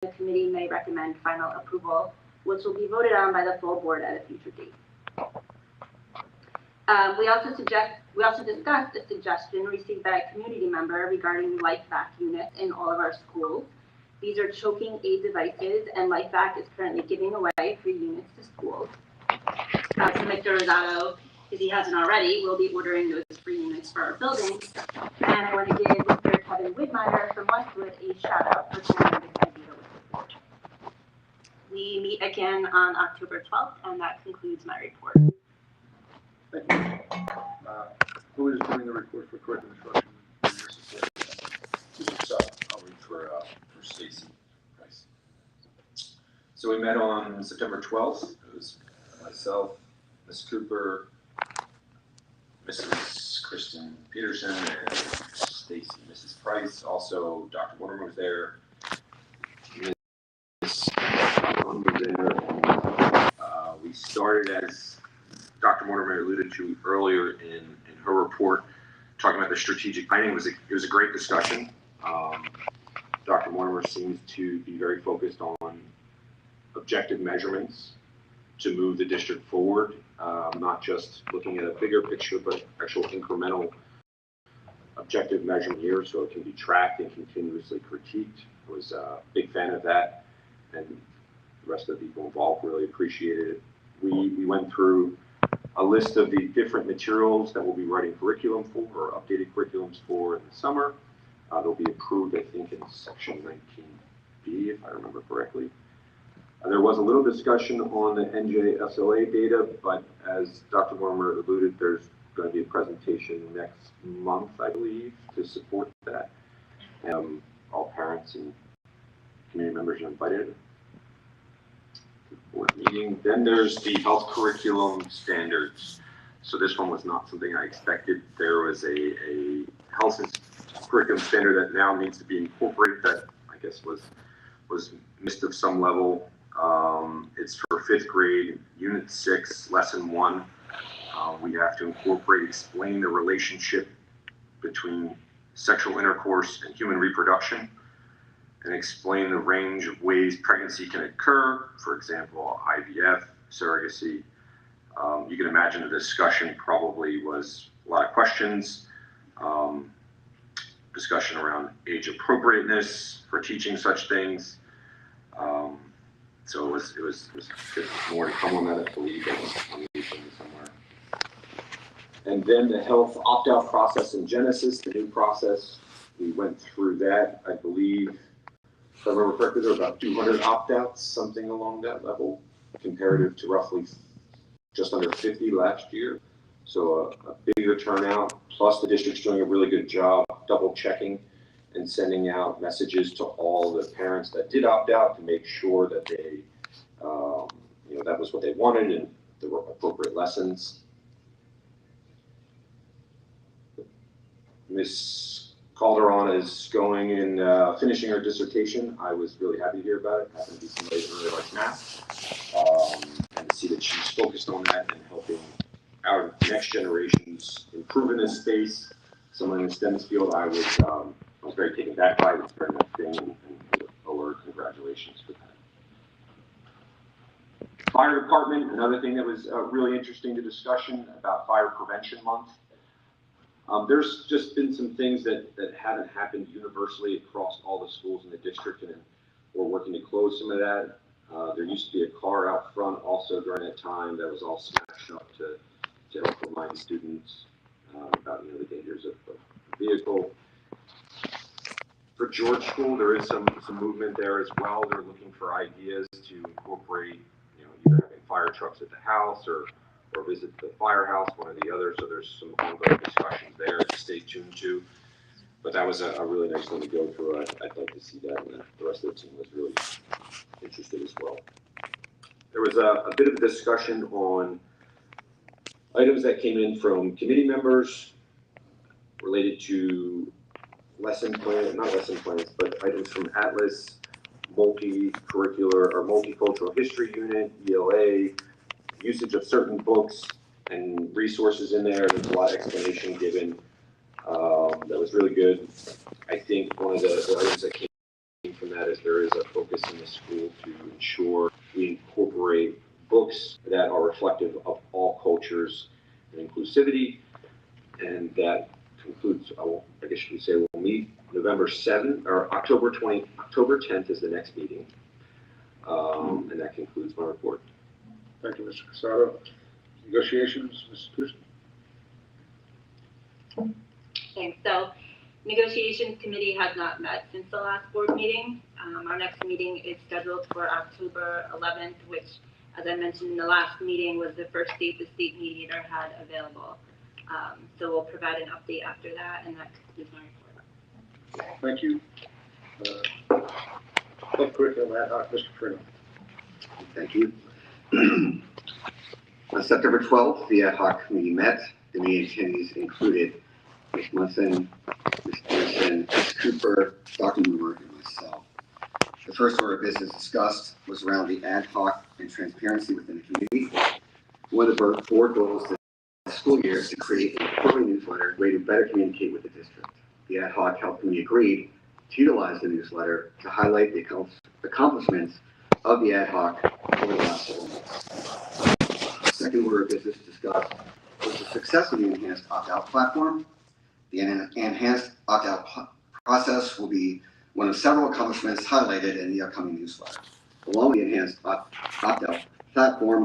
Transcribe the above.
the committee may recommend final approval, which will be voted on by the full board at a future date. We also discussed a suggestion received by a community member regarding LifeVac units in all of our schools. These are choking aid devices, and LifeVac is currently giving away free units to schools. So Mr. Rosado, if he hasn't already, will be ordering those free units for our buildings. And I want to give Mr. Kevin Widmeyer from Westwood a shout out for sharing this idea with the board. We meet again on October 12th, and that concludes my report. Thank you. Who is doing the report for curriculum instruction? I'll read for Stacy Price. So we met on September 12th. It was myself, Ms. Cooper, Mrs. Kristen Peterson, and Stacy, Mrs. Price. Also, Dr. Warner was there. Ms. was there. We started, as Dr. Mortimer alluded to earlier in her report, talking about the strategic planning. It was a great discussion. Dr. Mortimer seems to be very focused on objective measurements to move the district forward, not just looking at a bigger picture, but actual incremental objective measurement here so it can be tracked and continuously critiqued. I was a big fan of that, and the rest of the people involved really appreciated it. We went through a list of the different materials that we'll be writing curriculum for, or updated curriculums for in the summer. They'll be approved, I think, in section 19B, if I remember correctly. There was a little discussion on the NJSLA data, but as Dr. Warmer alluded, there's going to be a presentation next month, I believe, to support that. All parents and community members are invited. Board meeting. Then there's the health curriculum standards. So this one was not something I expected. There was a health curriculum standard that now needs to be incorporated that I guess was missed of some level. It's for 5th grade, unit 6, lesson 1. We have to incorporate, explain the relationship between sexual intercourse and human reproduction, and explain the range of ways pregnancy can occur, for example, IVF, surrogacy. You can imagine the discussion probably was a lot of questions, discussion around age appropriateness for teaching such things. So it was more to come on that, I believe, on the agenda somewhere. And then the health opt-out process in Genesis, the new process, we went through that, I believe. If I remember correctly, there were about 200 opt-outs, something along that level, comparative to roughly just under 50 last year. So a bigger turnout, plus the district's doing a really good job double checking and sending out messages to all the parents that did opt out to make sure that they, that was what they wanted and there were appropriate lessons. Ms. Calderon is going and finishing her dissertation. I was really happy to hear about it. Happened to be somebody that really likes math, and to see that she's focused on that and helping our next generations improve in this space. Someone in the STEM field, I was very taken back by it. It's very much thing, and lower congratulations for that. Fire department, another thing that was really interesting to discussion about Fire Prevention Month. There's just been some things that haven't happened universally across all the schools in the district, and we're working to close some of that. There used to be a car out front also during that time that was all smashed up to help remind students about the dangers of the vehicle. For George School, there is some movement there as well. They're looking for ideas to incorporate, either having fire trucks at the house or visit the firehouse, one or the other. So there's some ongoing discussions there to stay tuned to. But that was a really nice one to go through. I'd like to see that, and the rest of the team was really interested as well. There was a bit of a discussion on items that came in from committee members related to lesson plan, not lesson plans, but items from Atlas, multi-curricular or multicultural history unit, ELA, usage of certain books and resources in there. There's a lot of explanation given. That was really good. I think one of the items that came from that is there is areas of focus in the school to ensure we incorporate books that are reflective of all cultures and inclusivity. And that concludes, I guess you could say we'll meet November 7th, or October 10th is the next meeting. And that concludes my report. Thank you, Mr. Casado. Negotiations, Mrs. Pearson? Thanks. So negotiations committee has not met since the last board meeting. Our next meeting is scheduled for October 11th, which, as I mentioned in the last meeting, was the first date the state mediator had available. So we'll provide an update after that, and that concludes my report. Thank you. Health curriculum ad hoc, Mr. Freeman. Thank you. On September 12th, the ad hoc committee met. The meeting attendees included Ms. Munson, Ms. Pearson, Ms. Cooper, Dr. Moore, and myself. The first order of business discussed was around the ad hoc and transparency within the community. One of the board goals this school year is to create a quarterly newsletter way to better communicate with the district. The ad hoc health committee agreed to utilize the newsletter to highlight the accomplishments of the ad hoc over the last several months. Second order of business discussed was the success of the enhanced opt-out platform. The enhanced opt-out process will be one of several accomplishments highlighted in the upcoming newsletter. Along with the enhanced opt-out platform,